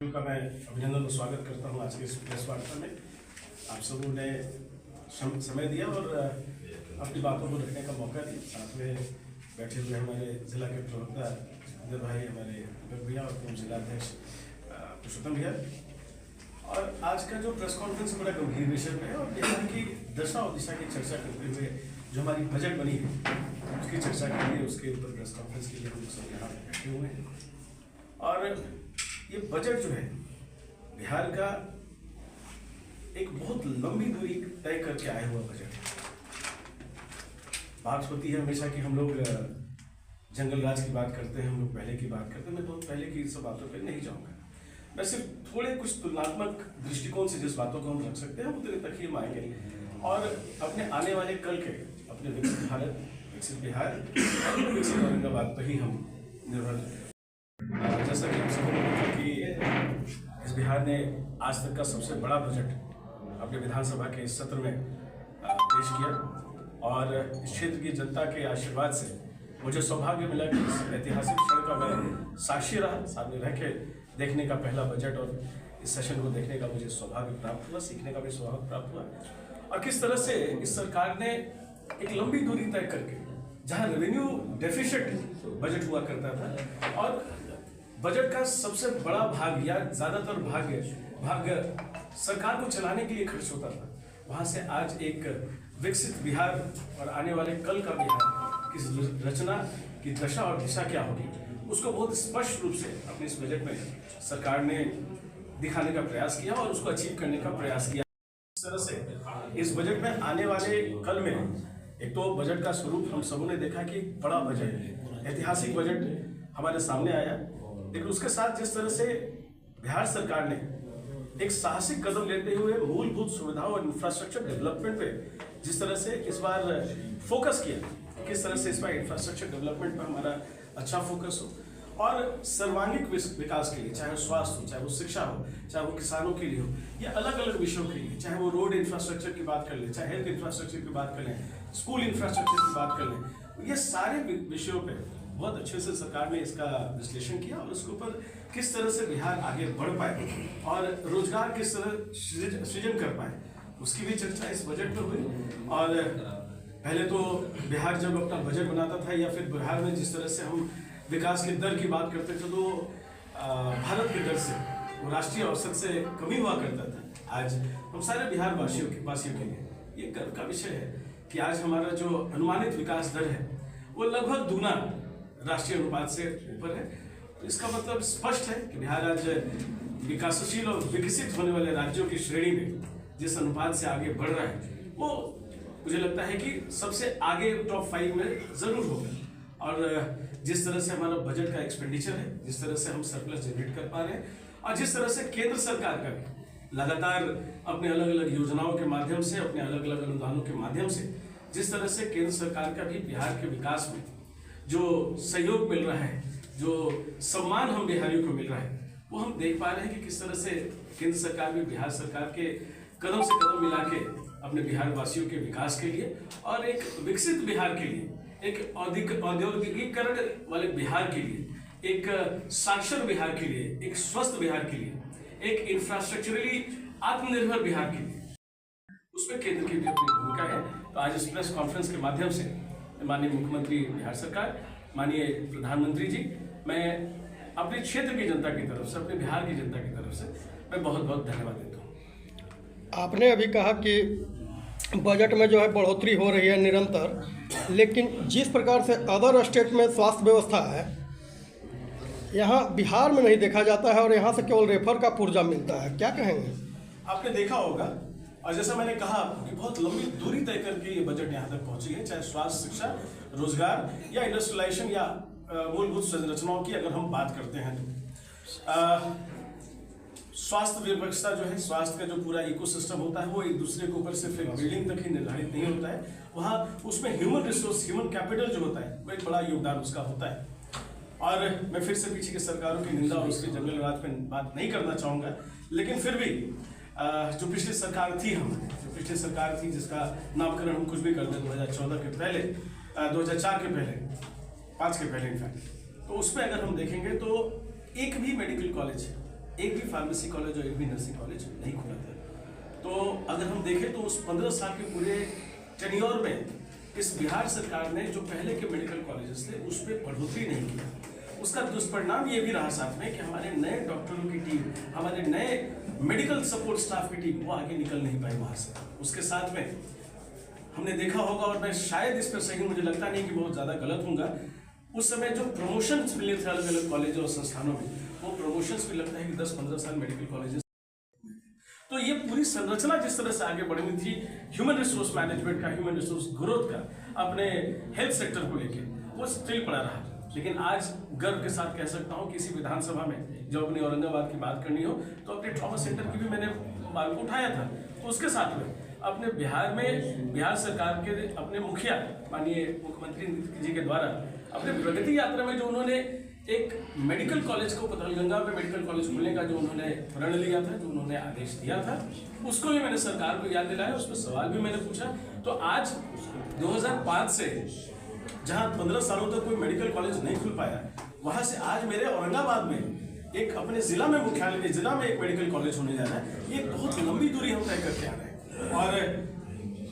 का मैं अभिनंदन और स्वागत करता हूं आज के इस प्रेस वार्ता में। आप सबों ने समय दिया और अपनी बातों को रखने का मौका दिया। साथ में बैठे हुए हमारे जिला के प्रवक्ता जितेंद्र भाई, हमारे दीपक भैया और पूर्व जिलाध्यक्ष पुरुषोत्तम भैया। और आज का जो प्रेस कॉन्फ्रेंस बड़ा गंभीर विषय है और बिहार की दशा और दिशा की चर्चा करते हुए जो हमारी बजट बनी है उसकी चर्चा के लिए, उसके ऊपर प्रेस कॉन्फ्रेंस के लिए हम सब यहाँ बैठे हुए हैं। और ये बजट जो है बिहार का एक बहुत लंबी दूरी तय करके आया हुआ बजट है। बात होती है हमेशा कि हम लोग जंगल राज की बात करते हैं, हम लोग पहले की बात करते हैं। मैं बहुत पहले की सब बातों पर नहीं जाऊंगा, मैं सिर्फ थोड़े कुछ तुलनात्मक दृष्टिकोण से जिस बातों को हम रख सकते हैं उतने तक ही हम आएंगे और अपने आने वाले कल के अपने विकसित भारत, विकसित बिहार और विकसित औरंगाबाद पर ही हम निर्भर हैं। जैसा कि हम सबको पता कि इस बिहार ने आज तक का सबसे बड़ा बजट अपने विधानसभा के इस सत्र में पेश किया और इस क्षेत्र की जनता के आशीर्वाद से मुझे सौभाग्य मिला कि इस ऐतिहासिक क्षण का मैं साक्षी रहा, सामने रह के देखने का पहला बजट और इस सेशन को देखने का मुझे सौभाग्य प्राप्त हुआ, सीखने का भी सौभाग्य प्राप्त हुआ। और किस तरह से इस सरकार ने एक लंबी दूरी तय करके, जहाँ रेवेन्यू डेफिसिट बजट हुआ करता था और बजट का सबसे बड़ा भाग या ज्यादातर भाग सरकार को चलाने के लिए खर्च होता था, वहां से आज एक विकसित बिहार और आने वाले कल का बिहार की रचना की दशा और दिशा क्या होगी उसको बहुत स्पष्ट रूप से अपने इस बजट में सरकार ने दिखाने का प्रयास किया और उसको अचीव करने का प्रयास किया। इस तरह से इस बजट में आने वाले कल में एक तो बजट का स्वरूप हम सबों ने देखा कि एक बड़ा बजट, ऐतिहासिक बजट हमारे सामने आया, लेकिन उसके साथ जिस तरह से बिहार सरकार ने एक साहसिक कदम लेते हुए मूलभूत सुविधाओं और इंफ्रास्ट्रक्चर डेवलपमेंट पे जिस तरह से इस बार फोकस किया, किस तरह से इस बार इंफ्रास्ट्रक्चर डेवलपमेंट पर हमारा अच्छा फोकस हो और सर्वांगीण विकास के लिए, चाहे वो स्वास्थ्य हो, चाहे वो शिक्षा हो, चाहे वो किसानों के लिए हो या अलग अलग विषयों के लिए, चाहे वो रोड इंफ्रास्ट्रक्चर की बात कर लें, चाहे हेल्थ इंफ्रास्ट्रक्चर की बात कर लें, स्कूल इंफ्रास्ट्रक्चर की बात कर लें, ये सारे विषयों पे बहुत अच्छे से सरकार ने इसका विश्लेषण किया और उसके ऊपर किस तरह से बिहार आगे बढ़ पाए और रोजगार किस तरह सृजन कर पाए उसकी भी चर्चा इस बजट में हुई। और पहले तो बिहार जब अपना बजट बनाता था या फिर बिहार में जिस तरह से हम विकास के दर की बात करते थे तो भारत के दर से वो राष्ट्रीय औसत से कमी हुआ करता था। आज हम सारे बिहार वासियों के लिए ये गर्व का विषय है कि आज हमारा जो अनुमानित विकास दर है वो लगभग दूना राष्ट्रीय अनुपात से ऊपर है। तो इसका मतलब स्पष्ट है कि बिहार आज विकासशील और विकसित होने वाले राज्यों की श्रेणी में जिस अनुपात से आगे बढ़ रहा है वो मुझे लगता है कि सबसे आगे टॉप 5 में जरूर होगा। और जिस तरह से हमारा बजट का एक्सपेंडिचर है, जिस तरह से हम सरप्लस जनरेट कर पा रहे हैं और जिस तरह से केंद्र सरकार का भी लगातार अपने अलग अलग योजनाओं के माध्यम से, अपने अलग अलग अनुदानों के माध्यम से जिस तरह से केंद्र सरकार का भी बिहार के विकास में जो सहयोग मिल रहा है, जो सम्मान हम बिहारियों को मिल रहा है, वो हम देख पा रहे हैं कि किस तरह से केंद्र सरकार भी बिहार सरकार के कदम से कदम मिला के अपने बिहार वासियों के विकास के लिए और एक विकसित बिहार के लिए, एक औद्योगिकीकरण वाले बिहार के लिए, एक साक्षर बिहार के लिए, एक स्वस्थ बिहार के लिए, एक इंफ्रास्ट्रक्चरली आत्मनिर्भर बिहार के लिए, उसमें केंद्र की भी अपनी भूमिका है। तो आज इस प्रेस कॉन्फ्रेंस के माध्यम से माननीय मुख्यमंत्री बिहार सरकार, माननीय प्रधानमंत्री जी, मैं अपने क्षेत्र की जनता की तरफ से, अपने बिहार की जनता की तरफ से मैं बहुत बहुत धन्यवाद देता हूँ। आपने अभी कहा कि बजट में जो है बढ़ोतरी हो रही है निरंतर, लेकिन जिस प्रकार से अदर स्टेट में स्वास्थ्य व्यवस्था है यहाँ बिहार में नहीं देखा जाता है और यहाँ से केवल रेफर का पुर्जा मिलता है, क्या कहेंगे? आपने देखा होगा और जैसा मैंने कहा कि बहुत लंबी दूरी तय करके ये बजट यहाँ तक पहुंची है, चाहे स्वास्थ्य, शिक्षा, रोजगार या इंडस्ट्रियलाइजेशन या मूलभूत संरचनाओं की अगर हम बात करते हैं तो स्वास्थ्य व्यवस्था जो है, स्वास्थ्य का जो पूरा इकोसिस्टम होता है वो एक दूसरे के ऊपर सिर्फ एक बिल्डिंग तक ही निर्धारित नहीं होता है, वहाँ उसमें ह्यूमन रिसोर्स, ह्यूमन कैपिटल जो होता है वो एक बड़ा योगदान उसका होता है। और मैं फिर से पीछे की सरकारों की निंदा और उसके जंगल राज पर बात नहीं करना चाहूँगा, लेकिन फिर भी जो पिछली सरकार थी, जो पिछली सरकार थी जिसका नामकरण हम कुछ भी कर दें 2014 के पहले, 2004 के पहले, 5 के पहले इनफैक्ट, तो उसमें अगर हम देखेंगे तो एक भी मेडिकल कॉलेज एक भी फार्मेसी कॉलेज और एक भी नर्सिंग कॉलेज नहीं खुला था। तो अगर हम देखें तो उस 15 साल के पूरे टेन्योर में इस बिहार सरकार ने जो पहले के मेडिकल कॉलेजेस थे उस पर बढ़ोतरी नहीं की। उसका दुष्परिणाम ये भी रहा साथ में कि हमारे नए डॉक्टरों की टीम, हमारे नए मेडिकल सपोर्ट स्टाफ की टीम वो आगे निकल नहीं पाई वहाँ से। उसके साथ में हमने देखा होगा, और मैं शायद इस पर सही, मुझे लगता नहीं कि बहुत ज़्यादा गलत होगा, उस समय जो प्रमोशंस मिले थे अलग अलग कॉलेज और संस्थानों में, वो प्रमोशंस भी लगता है कि 10-15 साल मेडिकल कॉलेजेस। तो ये पूरी संरचना जिस तरह से आगे बढ़ी थी ह्यूमन रिसोर्स मैनेजमेंट का, ह्यूमन रिसोर्स ग्रोथ का, अपने हेल्थ सेक्टर को लेके, वो स्टिल पड़ा रहा। लेकिन आज गर्व के साथ कह सकता हूँ कि इसी विधानसभा में जब अपनी औरंगाबाद की बात करनी हो तो अपने ट्रॉमा सेंटर की भी मैंने मांग उठाया था। तो उसके साथ में अपने बिहार में बिहार सरकार के अपने मुखिया माननीय मुख्यमंत्री जी के द्वारा अपने प्रगति यात्रा में जो उन्होंने एक मेडिकल कॉलेज को पथलगंगा में मेडिकल कॉलेज खोलने का जो उन्होंने प्रण लिया था, जो उन्होंने आदेश दिया था, उसको भी मैंने सरकार को याद दिलाया, उस पर सवाल भी मैंने पूछा। तो आज 2005 से जहां 15 सालों तक कोई मेडिकल कॉलेज नहीं खुल पाया, वहां से आज मेरे औरंगाबाद में एक अपने जिला में मुख्यालय के जिला में एक मेडिकल कॉलेज होने जा रहा है। ये बहुत लंबी दूरी हम तय करके आ रहे हैं और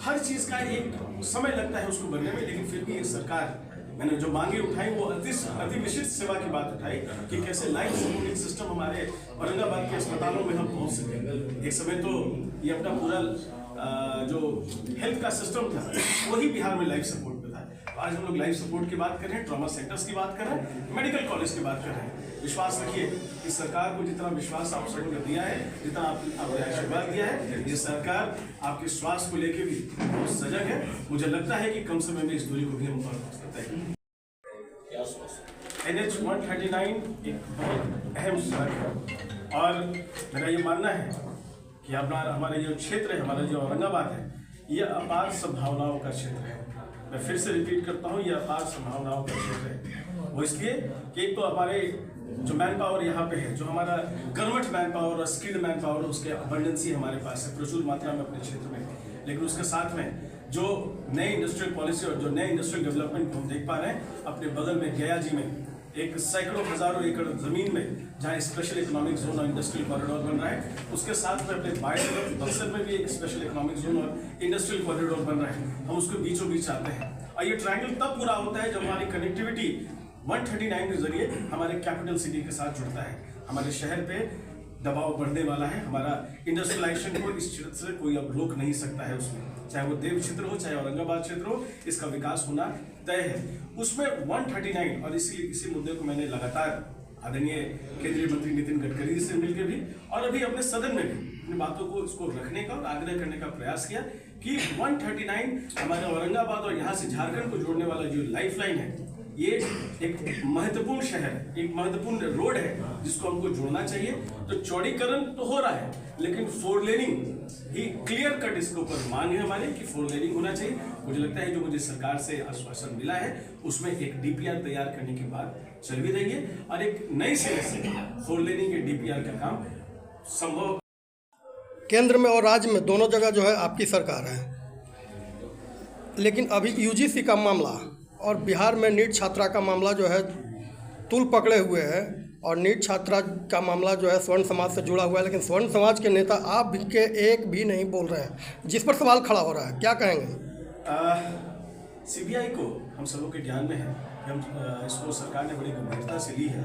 हर चीज का एक समय लगता है उसको बनने में, लेकिन फिर भी ये सरकार, मैंने जो मांगे उठाई वो अति विशिष्ट सेवा की बात उठाई कि कैसे लाइफ सपोर्टिंग सिस्टम हमारे औरंगाबाद के अस्पतालों में हम पहुंच सके। एक समय तो ये अपना पूरा जो हेल्थ का सिस्टम था वही बिहार में लाइफ सपोर्ट पे था। तो आज हम लोग लाइफ सपोर्ट की बात कर रहे हैं, ट्रॉमा सेंटर्स की बात कर रहे हैं, मेडिकल कॉलेज की बात कर रहे हैं। विश्वास रखिए कि सरकार को जितना विश्वास आप सबों ने दिया है, जितना आपने आशीर्वाद दिया है, ये सरकार आपके स्वास्थ्य को लेके भी बहुत सजग है। मुझे लगता है कि कम समय में इस दूरी को भी हम पार कर सकते हैं। NH 139 एक बहुत अहम सड़क है और मेरा ये मानना है कि हमारा जो क्षेत्र है, हमारा जो औरंगाबाद है, ये अपार संभावनाओं का क्षेत्र है। मैं फिर से रिपीट करता हूँ, ये अपार संभावनाओं का क्षेत्र है। वो इसलिए कि एक तो हमारे जो मैन पावर यहाँ पे है, जो हमारा कर्मठ मैन पावर और स्किल्ड मैन पावर, उसके अबंडेंसी हमारे पास है प्रचुर मात्रा में अपने क्षेत्र में। लेकिन उसके साथ में जो नई इंडस्ट्रियल पॉलिसी और जो नए इंडस्ट्रियल डेवलपमेंट को हम देख पा रहे हैं, अपने बगल में गया जी में एक सैकड़ों हजारों एकड़ जमीन में जहाँ स्पेशल इकोनॉमिक जोन और इंडस्ट्रियल कॉरिडोर बन रहा है, उसके साथ में अपने बाएं तरफ बक्सर में भी एक स्पेशल इकोनॉमिक जोन और इंडस्ट्रियल कॉरिडोर बन रहा है। हम उसको बीचों बीच आते हैं और ये ट्रायंगल तब पूरा होता है जब हमारी कनेक्टिविटी 139 के जरिए हमारे कैपिटल सिटी के साथ जुड़ता है। हमारे शहर पे दबाव बढ़ने वाला है, हमारा इंडस्ट्रियलाइजेशन को इस क्षेत्र से कोई अब रोक नहीं सकता है। उसमें चाहे वो देव क्षेत्र हो, चाहे औरंगाबाद क्षेत्र हो, इसका विकास होना तय है। उसमें 139 और इसी मुद्दे को मैंने लगातार आदरणीय केंद्रीय मंत्री नितिन गडकरी जी से मिलकर भी और अभी अपने सदन में भी अपनी बातों को इसको रखने का और आग्रह करने का प्रयास किया कि 139 हमारे औरंगाबाद और यहाँ से झारखंड को जोड़ने वाला जो लाइफलाइन है, ये एक महत्वपूर्ण शहर है, एक महत्वपूर्ण रोड है जिसको हमको जोड़ना चाहिए। तो चौड़ीकरण तो हो रहा है, लेकिन 4 लेनिंग ही क्लियर कट इसके ऊपर मांग है हमारी कि 4 लेनिंग होना चाहिए। मुझे लगता है जो मुझे सरकार से आश्वासन मिला है उसमें एक DPR तैयार करने की बात चल भी रही है और एक नई सिरे से 4 लेनिंग के DPR का काम संभव। केंद्र में और राज्य में दोनों जगह जो है आपकी सरकार है, लेकिन अभी UGC का मामला और बिहार में नीट छात्रा का मामला जो है तुल पकड़े हुए है और नीट छात्रा का मामला जो है स्वर्ण समाज से जुड़ा हुआ है, लेकिन स्वर्ण समाज के नेता आप के एक भी नहीं बोल रहे हैं, जिस पर सवाल खड़ा हो रहा है। क्या कहेंगे? CBI को हम सबों के ज्ञान में है कि हम इसको सरकार ने बड़ी गंभीरता से ली है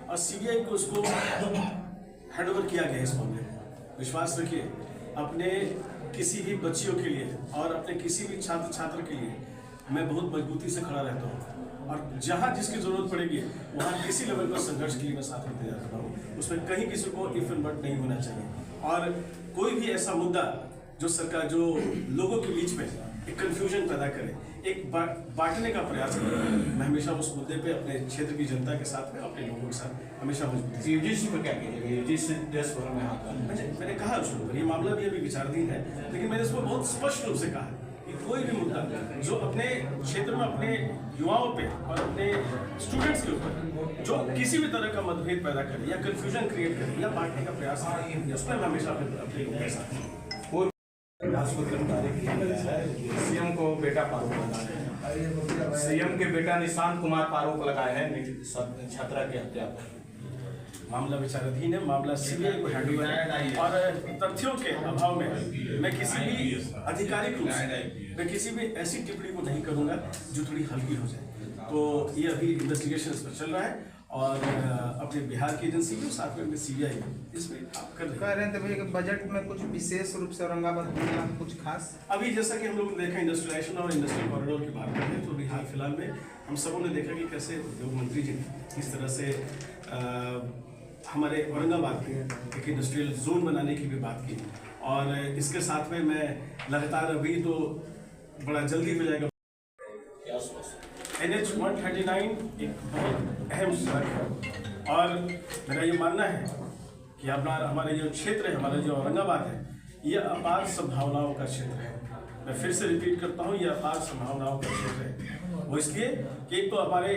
और CBI को उसको हैंड ओवर किया गया है इस मामले में। विश्वास रखिए, अपने किसी भी बच्चियों के लिए और अपने किसी भी छात्र के लिए मैं बहुत मजबूती से खड़ा रहता हूँ और जहाँ जिसकी जरूरत पड़ेगी वहाँ किसी लेवल पर संघर्ष के लिए मैं साथ में तैयार रहता हूँ। उसमें कहीं किसी को इफ एंड बट नहीं होना चाहिए और कोई भी ऐसा मुद्दा जो सरकार जो लोगों के बीच में एक कंफ्यूजन पैदा करे, एक बांटने का प्रयास करे, मैं हमेशा उस मुद्दे पे अपने क्षेत्र की जनता के साथ में अपने लोगों के साथ हमेशा मजबूत। UGC पर क्या कीजिएगा? UGC देश भर में आता है। मैंने कहा उसको, ये मामला भी अभी विचाराधीन है, लेकिन मैंने इसको बहुत स्पष्ट रूप से कहा कि कोई भी मुद्दा जो अपने क्षेत्र में अपने युवाओं पे और अपने स्टूडेंट्स के ऊपर जो किसी भी तरह का मतभेद पैदा करे या कंफ्यूजन क्रिएट करे या बांटने का प्रयास करे, उस पर मैं हमेशा अपने लोगों के साथ CM को बेटा आरोप लगाया है। CM के बेटा निशांत कुमार आरोप लगाए हैं छात्रा की हत्या पर। मामला विचाराधीन है, मामला सीबीआई को हैंड ओवर है और तथ्यों के अभाव में मैं किसी भी आधिकारिक रूप से मैं किसी भी ऐसी टिप्पणी को नहीं करूंगा जो थोड़ी हल्की हो जाए। तो ये अभी इन्वेस्टिगेशन इस पर चल रहा है और अपने बिहार की एजेंसी को साथ में सीबीआई इसमें आप कर कह रहे थे कि बजट में कुछ विशेष रूप से औरंगाबाद जिला में कुछ खास अभी जैसा कि हम लोग ने देखा इंडस्ट्रियलाइजेशन और इंडस्ट्रियल कॉरिडोर की बात करते हैं तो अभी हाल फिलहाल में हम सबों ने देखा कि कैसे उद्योग मंत्री जी ने किस तरह से हमारे औरंगाबाद में एक इंडस्ट्रियल जोन बनाने की भी बात की और इसके साथ में मैं लगातार अभी तो बड़ा जल्दी हो जाएगा NH 139 एक बहुत अहम सड़क है और मेरा ये मानना है कि अपना हमारा जो क्षेत्र है, हमारा जो औरंगाबाद है, ये अपार संभावनाओं का क्षेत्र है। मैं फिर से रिपीट करता हूँ, ये अपार संभावनाओं का क्षेत्र है। वो इसलिए कि एक तो हमारे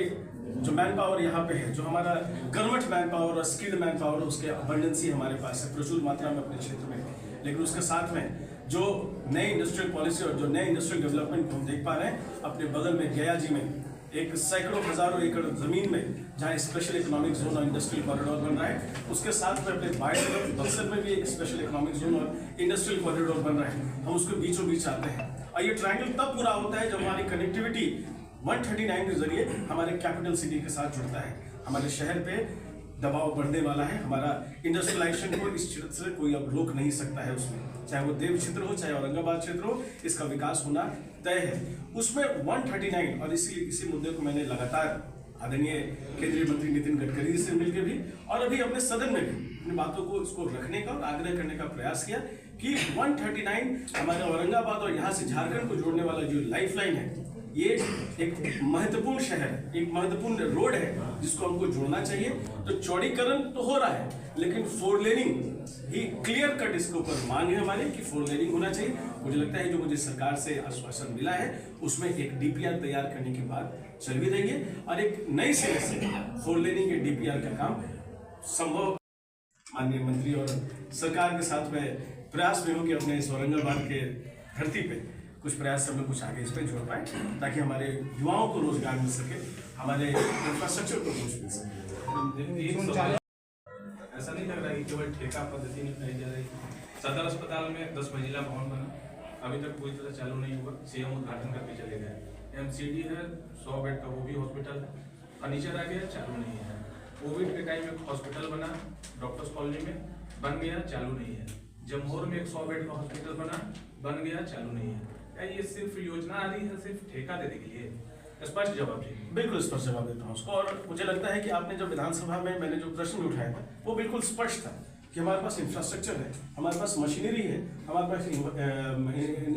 जो मैन पावर यहाँ पे है, जो हमारा गवर्नमेंट मैन पावर और स्किल्ड मैन पावर, उसके अबंडेंसी हमारे पास है प्रचुर मात्रा में अपने क्षेत्र में, लेकिन उसके साथ में जो नई इंडस्ट्रियल पॉलिसी और जो नए इंडस्ट्रियल डेवलपमेंट हम देख पा रहे हैं अपने बगल में गया जी में एक सैकड़ों हजारों एकड़ जमीन में जहाँ स्पेशल इकोनॉमिक जोन और इंडस्ट्रियल कॉरिडोर बन रहा है, उसके साथ में अपने बाएं तरफ बक्सर में भी एक स्पेशल इकोनॉमिक जोन और इंडस्ट्रियल कॉरिडोर बन रहा है। हम उसके बीचों बीच आते हैं और ये ट्रायंगल तब पूरा होता है जब हमारी कनेक्टिविटी 139 के जरिए हमारे कैपिटल सिटी के साथ जुड़ता है। हमारे शहर पे दबाव बढ़ने वाला है, हमारा इंडस्ट्रियलाइजेशन को इस क्षेत्र से कोई अब रोक नहीं सकता है। उसमें चाहे वो देव क्षेत्र हो चाहे औरंगाबाद क्षेत्र हो, इसका विकास होना तय है। उसमें 139 और इसी मुद्दे को मैंने लगातार आदरणीय केंद्रीय मंत्री नितिन गडकरी से मिलकर भी और अभी अपने सदन में भी अपनी बातों को इसको रखने का और आग्रह करने का प्रयास किया कि 139 हमारे औरंगाबाद और यहाँ से झारखंड को जोड़ने वाला जो लाइफलाइन है, ये एक महत्वपूर्ण शहर है, एक महत्वपूर्ण रोड है जिसको हमको जोड़ना चाहिए। तो चौड़ीकरण तो हो रहा है, लेकिन 4 लेनिंग ही क्लियर कट इसके ऊपर मांग है हमारी कि 4 लेनिंग होना चाहिए। मुझे लगता है जो मुझे सरकार से आश्वासन मिला है उसमें एक डीपीआर तैयार करने की बात चल भी रही है और एक नई सिरे से 4 लेनिंग के डीपीआर का काम संभव माननीय मंत्री और सरकार के साथ में प्रयास में हो कि अपने इस औरंगाबाद के धरती पे कुछ प्रयास हम लोग कुछ आगे इस पर जोड़ पाए ताकि हमारे युवाओं को रोजगार मिल सके, हमारे इंफ्रास्ट्रक्चर को कुछ मिल सके। ऐसा नहीं लग रहा कि केवल ठेका पद्धति निपटाई जा रही है। सदर अस्पताल में 10 मंजिला भवन बना, अभी तक पूरी तरह चालू नहीं हुआ, सीएम उद्घाटन करके चले गए। एमसीडी है 100 बेड का, वो भी हॉस्पिटल है, फर्नीचर आ गया, चालू नहीं है। कोविड के टाइम एक हॉस्पिटल बना डॉक्टर्स कॉलोनी में, बन गया, चालू नहीं है। जमहोर में एक 100 बेड का हॉस्पिटल बना, बन गया, चालू नहीं है। क्या ये सिर्फ योजना आ रही है सिर्फ ठेका देने के लिए? स्पष्ट जवाब चाहिए। बिल्कुल स्पष्ट जवाब देता हूँ उसको। और मुझे लगता है कि आपने जो विधानसभा में मैंने जो प्रश्न उठाया था वो बिल्कुल स्पष्ट था कि हमारे पास इंफ्रास्ट्रक्चर है, हमारे पास मशीनरी है, हमारे पास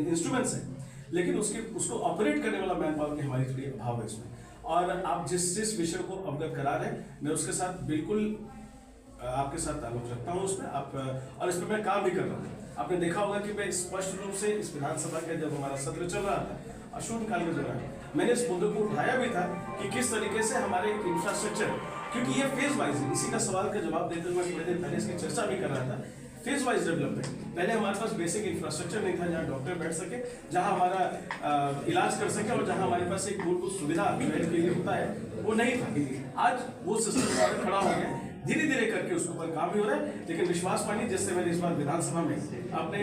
इंस्ट्रूमेंट्स है, लेकिन उसको ऑपरेट करने वाला मैन पावर की हमारी थोड़ी अभाव है इसमें। और आप जिस विषय को अवगत करा रहे हैं मैं उसके साथ बिल्कुल आपके साथ ताल्लुक रखता हूँ उसमें आप और इस पर मैं काम भी कर रहा हूँ। आपने देखा होगा कि मैं स्पष्ट रूप से इस विधानसभा का जब हमारा सत्र चल रहा था अशुभकाल के दौरान मैंने इस मुद्दे को उठाया भी था कि किस तरीके से हमारे इंफ्रास्ट्रक्चर, क्योंकि ये फेज वाइज है, इसी का सवाल का जवाब देते हुए थोड़ी देर पहले इसकी चर्चा भी कर रहा था। फेज वाइज डेवलपमेंट, पहले हमारे पास बेसिक इंफ्रास्ट्रक्चर नहीं था जहाँ डॉक्टर बैठ सके, जहाँ हमारा इलाज कर सके और जहाँ हमारे पास एक मूलभूत सुविधा के लिए होता है वो नहीं था। आज वो सिस्टम खड़ा हो गया, धीरे धीरे करके उसके ऊपर काम भी हो रहा है। लेकिन विश्वास मानिए, जिससे मैंने इस बार विधानसभा में अपने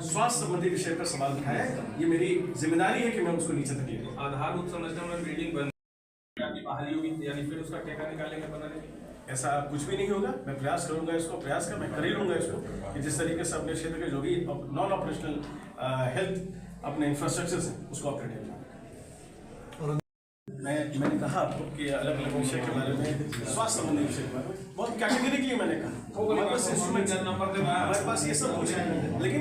स्वास्थ्य संबंधी विषय पर सवाल उठाया, ये मेरी जिम्मेदारी है कि मैं उसको नीचे तक ले जाऊं। आधारभूत संरचना में बिल्डिंग बन की बहाली होगी, यानी फिर उसका ठेका निकालेंगे बनाने की? ऐसा कुछ भी नहीं होगा। मैं प्रयास करूंगा इसको, प्रयास मैं कर ही लूंगा इसको कि जिस तरीके से अपने क्षेत्र के जो भी नॉन ऑपरेशनल हेल्थ अपने इंफ्रास्ट्रक्चर से उसको ऑपरेट करना। मैंने कहा आपको कि अलग अलग विषय के बारे में, स्वास्थ्य संबंधी विषय के बारे में बहुत कैटेगरिकली मैंने कहा हमारे पास इंस्ट्रूमेंट, हमारे पास ये सब कुछ है, लेकिन